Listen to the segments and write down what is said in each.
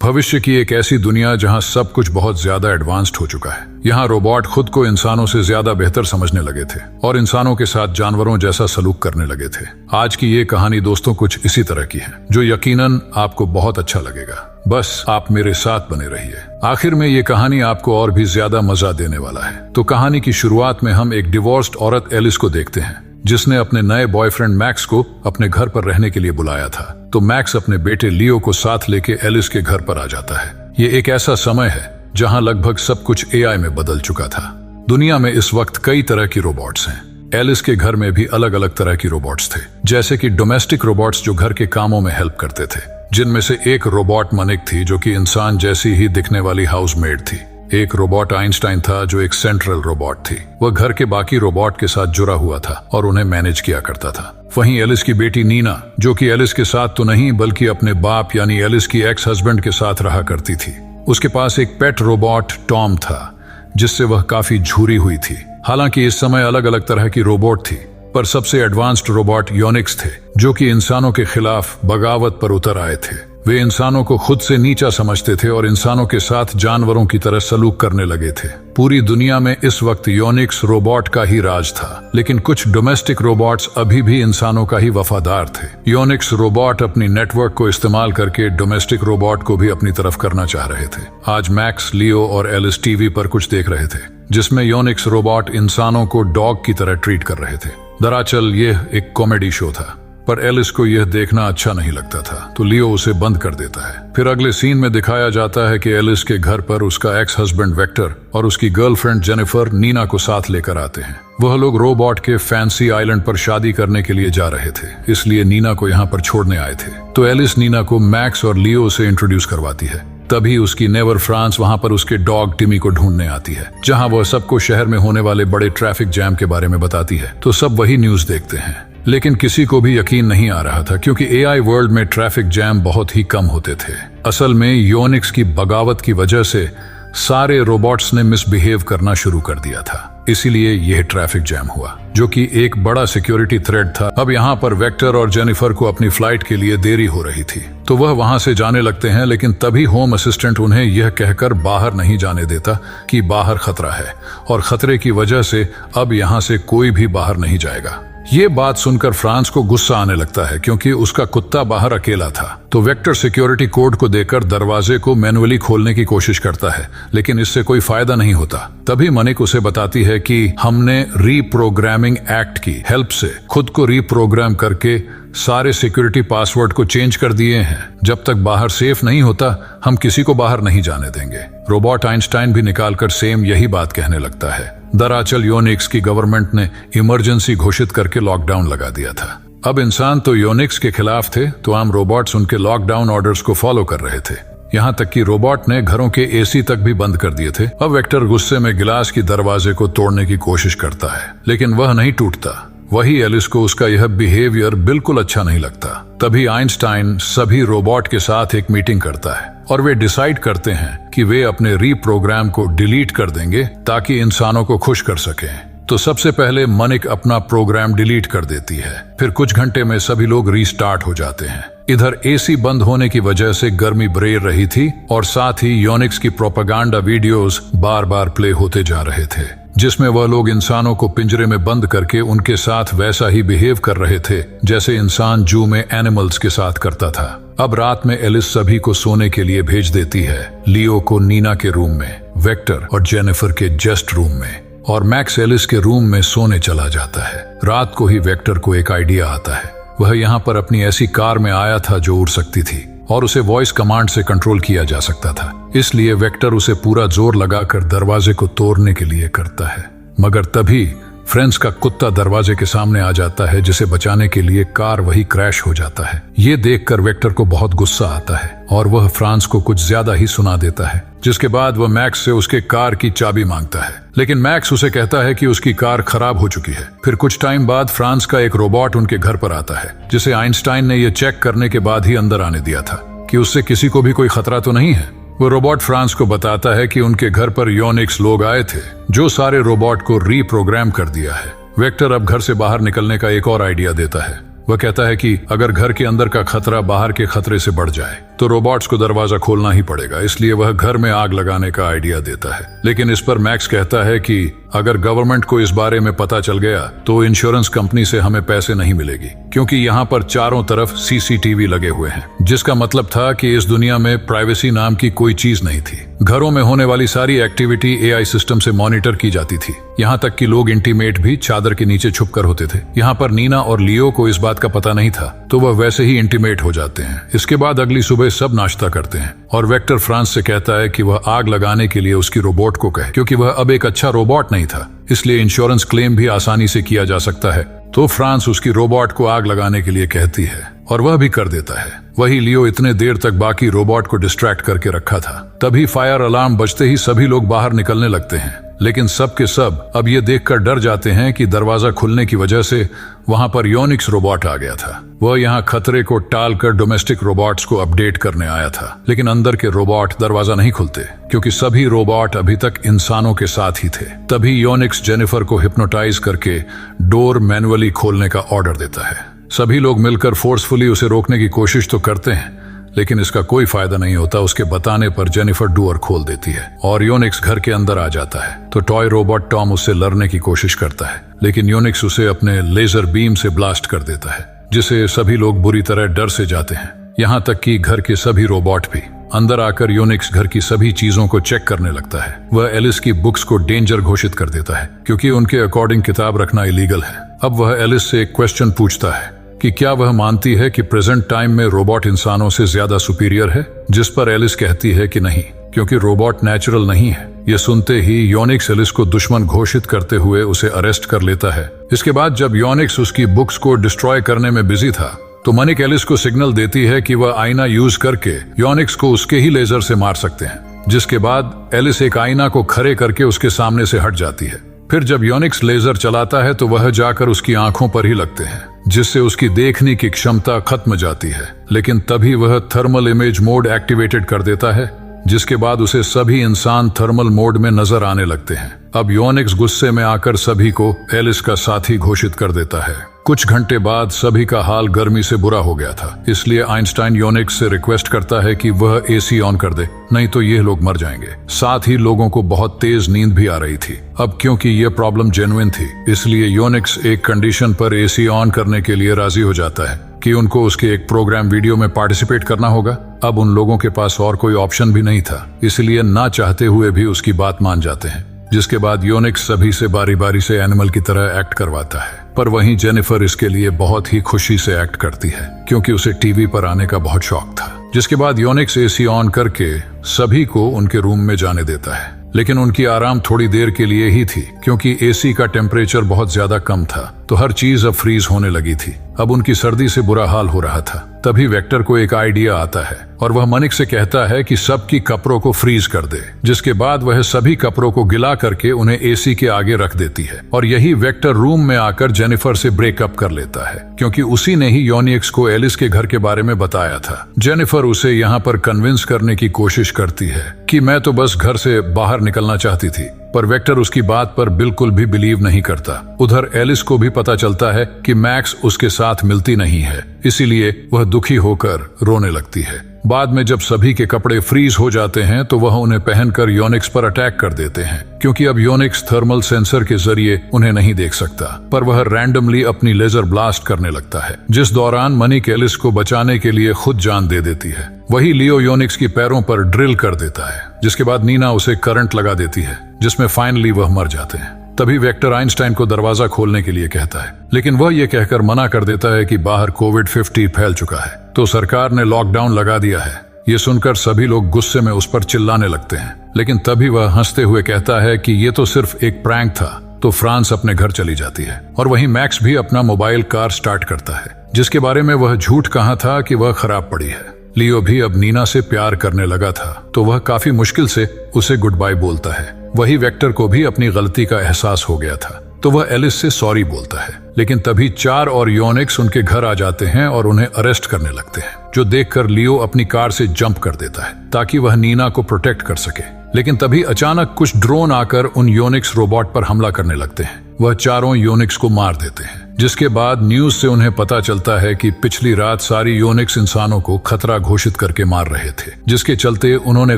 भविष्य की एक ऐसी दुनिया जहां सब कुछ बहुत ज्यादा एडवांस्ड हो चुका है। यहाँ रोबोट खुद को इंसानों से ज्यादा बेहतर समझने लगे थे और इंसानों के साथ जानवरों जैसा सलूक करने लगे थे। आज की ये कहानी दोस्तों कुछ इसी तरह की है, जो यकीनन आपको बहुत अच्छा लगेगा। बस आप मेरे साथ बने रहिए। आखिर में ये कहानी आपको और भी ज्यादा मजा देने वाला है। तो कहानी की शुरुआत में हम एक डिवोर्स्ड औरत एलिस को देखते हैं, जिसने अपने नए बॉयफ्रेंड मैक्स को अपने घर पर रहने के लिए बुलाया था। तो मैक्स अपने बेटे लियो को साथ लेके एलिस के घर पर आ जाता है। ये एक ऐसा समय है जहां लगभग सब कुछ एआई में बदल चुका था। दुनिया में इस वक्त कई तरह की रोबोट्स हैं। एलिस के घर में भी अलग अलग तरह की रोबोट्स थे, जैसे कि डोमेस्टिक रोबोट्स जो घर के कामों में हेल्प करते थे, जिनमें से एक रोबोट मनिक थी जो कि इंसान जैसी ही दिखने वाली हाउसमेड थी। एक रोबोट आइंस्टाइन था जो एक सेंट्रल रोबोट थी। वह घर के बाकी रोबोट के साथ जुड़ा हुआ था और उन्हें मैनेज किया करता था। वहीं एलिस की बेटी नीना, जो कि एलिस के साथ तो नहीं बल्कि अपने बाप यानी एलिस की एक्स हस्बैंड के साथ रहा करती थी। उसके पास एक पेट रोबोट टॉम था, जिससे वह काफी झूरी हुई थी। हालांकि इस समय अलग अलग तरह की रोबोट थी, पर सबसे एडवांस्ड रोबोट योनिक्स थे, जो कि इंसानों के खिलाफ बगावत पर उतर आए थे। वे इंसानों को खुद से नीचा समझते थे और इंसानों के साथ जानवरों की तरह सलूक करने लगे थे। पूरी दुनिया में इस वक्त योनिक्स रोबोट का ही राज था, लेकिन कुछ डोमेस्टिक रोबोट्स अभी भी इंसानों का ही वफादार थे। योनिक्स रोबोट अपनी नेटवर्क को इस्तेमाल करके डोमेस्टिक रोबोट को भी अपनी तरफ करना चाह रहे थे। आज मैक्स, लियो और एलिस टीवी पर कुछ देख रहे थे, जिसमें योनिक्स रोबोट इंसानों को डॉग की तरह ट्रीट कर रहे थे। दरअसल यह एक कॉमेडी शो था, पर एलिस को यह देखना अच्छा नहीं लगता था, तो लियो उसे बंद कर देता है। फिर अगले सीन में दिखाया जाता है कि एलिस के घर पर उसका एक्स हस्बैंड वेक्टर और उसकी गर्लफ्रेंड जेनिफर नीना को साथ लेकर आते हैं। वह लोग रोबोट के फैंसी आइलैंड पर शादी करने के लिए जा रहे थे, इसलिए नीना को यहाँ पर छोड़ने आए थे। तो एलिस नीना को मैक्स और लियो से इंट्रोड्यूस करवाती है। तभी उसकी नेवर फ्रांस वहां पर उसके डॉग टिमी को ढूंढने आती है, जहां वह सबको शहर में होने वाले बड़े ट्रैफिक जैम के बारे में बताती है। तो सब वही न्यूज देखते हैं, लेकिन किसी को भी यकीन नहीं आ रहा था, क्योंकि एआई वर्ल्ड में ट्रैफिक जैम बहुत ही कम होते थे। असल में योनिक्स की बगावत की वजह से सारे रोबोट्स ने मिसबिहेव करना शुरू कर दिया था, इसीलिए यह ट्रैफिक जैम हुआ, जो कि एक बड़ा सिक्योरिटी थ्रेट था। अब यहाँ पर वेक्टर और जेनिफर को अपनी फ्लाइट के लिए देरी हो रही थी, तो वह वहां से जाने लगते हैं, लेकिन तभी होम असिस्टेंट उन्हें यह कहकर बाहर नहीं जाने देता कि बाहर खतरा है और खतरे की वजह से अब यहाँ से कोई भी बाहर नहीं जाएगा। ये बात सुनकर फ्रांस को गुस्सा आने लगता है, क्योंकि उसका कुत्ता बाहर अकेला था। तो वेक्टर सिक्योरिटी कोड को देकर दरवाजे को मैनुअली खोलने की कोशिश करता है, लेकिन इससे कोई फायदा नहीं होता। तभी मनिक उसे बताती है कि हमने रीप्रोग्रामिंग एक्ट की हेल्प से खुद को रीप्रोग्राम करके सारे सिक्योरिटी पासवर्ड को चेंज कर दिए हैं। जब तक बाहर सेफ नहीं होता, हम किसी को बाहर नहीं जाने देंगे। रोबोट आइंस्टाइन भी निकालकर सेम यही बात कहने लगता है। दरअसल योनिक्स की गवर्नमेंट ने इमरजेंसी घोषित करके लॉकडाउन लगा दिया था। अब इंसान तो योनिक्स के खिलाफ थे, तो आम रोबोट्स उनके लॉकडाउन ऑर्डर्स को फॉलो कर रहे थे। यहाँ तक कि रोबोट ने घरों के एसी तक भी बंद कर दिए थे। अब वेक्टर गुस्से में गिलास की दरवाजे को तोड़ने की कोशिश करता है, लेकिन वह नहीं टूटता। वही एलिस को उसका यह बिहेवियर बिल्कुल अच्छा नहीं लगता। तभी आइंस्टाइन सभी रोबोट के साथ एक मीटिंग करता है और वे डिसाइड करते हैं कि वे अपने रीप्रोग्राम को डिलीट कर देंगे ताकि इंसानों को खुश कर सकें। तो सबसे पहले मनिक अपना प्रोग्राम डिलीट कर देती है। फिर कुछ घंटे में सभी लोग रीस्टार्ट हो जाते हैं। इधर एसी बंद होने की वजह से गर्मी बढ़ रही थी और साथ ही योनिक्स की प्रोपेगेंडा वीडियोस बार बार प्ले होते जा रहे थे, जिसमें वह लोग इंसानों को पिंजरे में बंद करके उनके साथ वैसा ही बिहेव कर रहे थे जैसे इंसान जू में एनिमल्स के साथ करता था। अब रात में एलिस सभी को सोने के लिए भेज देती है, लियो को नीना के रूम में, वेक्टर और जेनिफर के जस्ट रूम में, और मैक्स एलिस के रूम में सोने चला जाता है। रात को ही वेक्टर को एक आइडिया आता है। वह यहाँ पर अपनी ऐसी कार में आया था जो उड़ सकती थी और उसे वॉइस कमांड से कंट्रोल किया जा सकता था, इसलिए वेक्टर उसे पूरा जोर लगाकर दरवाजे को तोड़ने के लिए करता है। मगर तभी फ्रेंड्स का कुत्ता दरवाजे के सामने आ जाता है, जिसे बचाने के लिए कार वही क्रैश हो जाता है। ये देखकर वेक्टर को बहुत गुस्सा आता है और वह फ्रांस को कुछ ज्यादा ही सुना देता है, जिसके बाद वह मैक्स से उसके कार की चाबी मांगता है, लेकिन मैक्स उसे कहता है कि उसकी कार खराब हो चुकी है। फिर कुछ टाइम बाद फ्रांस का एक रोबोट उनके घर पर आता है, जिसे आइंस्टाइन ने यह चेक करने के बाद ही अंदर आने दिया था कि उससे किसी को भी कोई खतरा तो नहीं है। वो रोबोट फ्रांस को बताता है कि उनके घर पर योनिक्स लोग आए थे, जो सारे रोबोट को रीप्रोग्राम कर दिया है। वेक्टर अब घर से बाहर निकलने का एक और आइडिया देता है। वह कहता है कि अगर घर के अंदर का खतरा बाहर के खतरे से बढ़ जाए तो रोबोट्स को दरवाजा खोलना ही पड़ेगा, इसलिए वह घर में आग लगाने का आइडिया देता है। लेकिन इस पर मैक्स कहता है कि अगर गवर्नमेंट को इस बारे में पता चल गया तो इंश्योरेंस कंपनी से हमें पैसे नहीं मिलेगी, क्योंकि यहाँ पर चारों तरफ सीसीटीवी लगे हुए हैं, जिसका मतलब था कि इस दुनिया में प्राइवेसी नाम की कोई चीज नहीं थी। घरों में होने वाली सारी एक्टिविटी एआई सिस्टम से मॉनिटर की जाती थी, यहाँ तक कि लोग इंटीमेट भी चादर के नीचे छुप कर होते थे। यहाँ पर नीना और लियो को इस बात का पता नहीं था, तो वह वैसे ही इंटीमेट हो जाते हैं। इसके बाद अगली सुबह सब नाश्ता करते हैं और वेक्टर फ्रांस से कहता है कि वह आग लगाने के लिए उसकी रोबोट को कहे, क्योंकि वह अब एक अच्छा रोबोट नहीं था, इसलिए इंश्योरेंस क्लेम भी आसानी से किया जा सकता है। तो फ्रांस उसकी रोबोट को आग लगाने के लिए कहती है और वह भी कर देता है। वही लियो इतने देर तक बाकी रोबोट को डिस्ट्रैक्ट करके रखा था। तभी फायर अलार्म बजते ही सभी लोग बाहर निकलने लगते हैं, लेकिन सब के सब अब ये देखकर डर जाते हैं कि दरवाजा खुलने की वजह से वहां पर योनिक्स रोबोट आ गया था। वह यहाँ खतरे को टालकर डोमेस्टिक रोबोट्स को अपडेट करने आया था, लेकिन अंदर के रोबोट दरवाजा नहीं खुलते, क्योंकि सभी रोबोट अभी तक इंसानों के साथ ही थे। तभी योनिक्स जेनिफर को हिप्नोटाइज करके डोर मैनुअली खोलने का ऑर्डर देता है। सभी लोग मिलकर फोर्सफुली उसे रोकने की कोशिश तो करते हैं, लेकिन इसका कोई फायदा नहीं होता। उसके बताने पर जेनिफर डोर खोल देती है और योनिक्स घर के अंदर आ जाता है। तो टॉय रोबोट टॉम उससे लड़ने की कोशिश करता है, लेकिन योनिक्स उसे अपने लेजर बीम से ब्लास्ट कर देता है, जिसे सभी लोग बुरी तरह डर से जाते हैं, यहाँ तक कि घर के सभी रोबोट भी। अंदर आकर योनिक्स घर की सभी चीजों को चेक करने लगता है। वह एलिस की बुक्स को डेंजर घोषित कर देता है, क्योंकि उनके अकॉर्डिंग किताब रखना इलीगल है। अब वह एलिस से एक क्वेश्चन पूछता है कि क्या वह मानती है कि प्रेजेंट टाइम में रोबोट इंसानों से ज्यादा सुपीरियर है, जिस पर एलिस कहती है कि नहीं, क्योंकि रोबोट नेचुरल नहीं है। यह सुनते ही योनिक्स एलिस को दुश्मन घोषित करते हुए उसे अरेस्ट कर लेता है। इसके बाद जब योनिक्स उसकी बुक्स को डिस्ट्रॉय करने में बिजी था, तो मनिक एलिस को सिग्नल देती है कि वह आईना यूज करके योनिक्स को उसके ही लेजर से मार सकते हैं, जिसके बाद एलिस एक आईना को खड़े करके उसके सामने से हट जाती है। फिर जब योनिक्स लेजर चलाता है तो वह जाकर उसकी आंखों पर ही लगते हैं, जिससे उसकी देखने की क्षमता खत्म जाती है। लेकिन तभी वह थर्मल इमेज मोड एक्टिवेटेड कर देता है, जिसके बाद उसे सभी इंसान थर्मल मोड में नजर आने लगते हैं। अब योनिक्स गुस्से में आकर सभी को एलिस का साथी घोषित कर देता है। कुछ घंटे बाद सभी का हाल गर्मी से बुरा हो गया था, इसलिए आइंस्टाइन योनिक्स से रिक्वेस्ट करता है कि वह एसी ऑन कर दे, नहीं तो ये लोग मर जाएंगे। साथ ही लोगों को बहुत तेज नींद भी आ रही थी। अब क्योंकि ये प्रॉब्लम जेन्युइन थी, इसलिए योनिक्स एक कंडीशन पर एसी ऑन करने के लिए राजी हो जाता है कि उनको उसके एक प्रोग्राम वीडियो में पार्टिसिपेट करना होगा। अब उन लोगों के पास और कोई ऑप्शन भी नहीं था, इसलिए ना चाहते हुए भी उसकी बात मान जाते हैं। जिसके बाद योनिक्स सभी से बारी बारी से एनिमल की तरह एक्ट करवाता है, पर वहीं जेनिफर इसके लिए बहुत ही खुशी से एक्ट करती है, क्योंकि उसे टीवी पर आने का बहुत शौक था। जिसके बाद योनिक्स एसी ऑन करके सभी को उनके रूम में जाने देता है, लेकिन उनकी आराम थोड़ी देर के लिए ही थी, क्योंकि एसी का टेम्परेचर बहुत ज्यादा कम था, तो हर चीज अब फ्रीज होने लगी थी। अब उनकी सर्दी से बुरा हाल हो रहा था। तभी वेक्टर को एक आइडिया आता है और वह मनिक से कहता है कि सबकी कपड़ों को फ्रीज कर दे, जिसके बाद वह सभी कपड़ों को गिला करके उन्हें एसी के आगे रख देती है। और यही वेक्टर रूम में आकर जेनिफर से ब्रेकअप कर लेता है, क्योंकि उसी ने ही योनिक्स को एलिस के घर के बारे में बताया था। जेनिफर उसे यहाँ पर कन्विंस करने की कोशिश करती है कि मैं तो बस घर से बाहर निकलना चाहती थी, पर वेक्टर उसकी बात पर बिल्कुल भी बिलीव नहीं करता। उधर एलिस को भी पता चलता है कि मैक्स उसके साथ मिलती नहीं है, इसीलिए वह दुखी होकर रोने लगती है। बाद में जब सभी के कपड़े फ्रीज हो जाते हैं तो वह उन्हें पहनकर योनिक्स पर अटैक कर देते हैं, क्योंकि अब योनिक्स थर्मल सेंसर के जरिए उन्हें नहीं देख सकता, पर वह रैंडमली अपनी लेजर ब्लास्ट करने लगता है, जिस दौरान मनिक एलिस को बचाने के लिए खुद जान दे देती है। वही लियो योनिक्स की पैरों पर ड्रिल कर देता है, जिसके बाद नीना उसे करंट लगा देती है, जिसमें फाइनली वह मर जाते हैं। तभी वेक्टर आइंस्टाइन को दरवाजा खोलने के लिए कहता है, लेकिन वह यह कहकर मना कर देता है कि बाहर कोविड-50 फैल चुका है, तो सरकार ने लॉकडाउन लगा दिया है। ये सुनकर सभी लोग गुस्से में उस पर चिल्लाने लगते हैं, लेकिन तभी वह हंसते हुए कहता है कि ये तो सिर्फ एक प्रैंक था। तो फ्रांस अपने घर चली जाती है और वहीं मैक्स भी अपना मोबाइल कार स्टार्ट करता है, जिसके बारे में वह झूठ कहा था कि वह खराब पड़ी है। लियो भी अब नीना से प्यार करने लगा था, तो वह काफी मुश्किल से उसे गुड बाय बोलता है। वही वेक्टर को भी अपनी गलती का एहसास हो गया था, तो वह एलिस से सॉरी बोलता है। लेकिन तभी चार और योनिक्स उनके घर आ जाते हैं और उन्हें अरेस्ट करने लगते हैं, जो देखकर लियो अपनी कार से जंप कर देता है ताकि वह नीना को प्रोटेक्ट कर सके। लेकिन तभी अचानक कुछ ड्रोन आकर उन योनिक्स रोबोट पर हमला करने लगते हैं, वह चारों योनिक्स को मार देते हैं, जिसके बाद न्यूज से उन्हें पता चलता है कि पिछली रात सारी योनिक्स इंसानों को खतरा घोषित करके मार रहे थे, जिसके चलते उन्होंने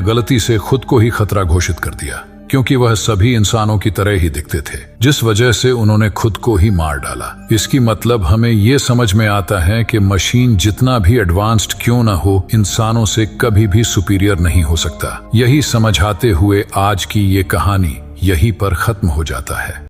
गलती से खुद को ही खतरा घोषित कर दिया, क्योंकि वह सभी इंसानों की तरह ही दिखते थे, जिस वजह से उन्होंने खुद को ही मार डाला। इसकी मतलब हमें ये समझ में आता है कि मशीन जितना भी एडवांस्ड क्यों न हो, इंसानों से कभी भी सुपीरियर नहीं हो सकता। यही समझाते हुए आज की ये कहानी यहीं पर खत्म हो जाता है।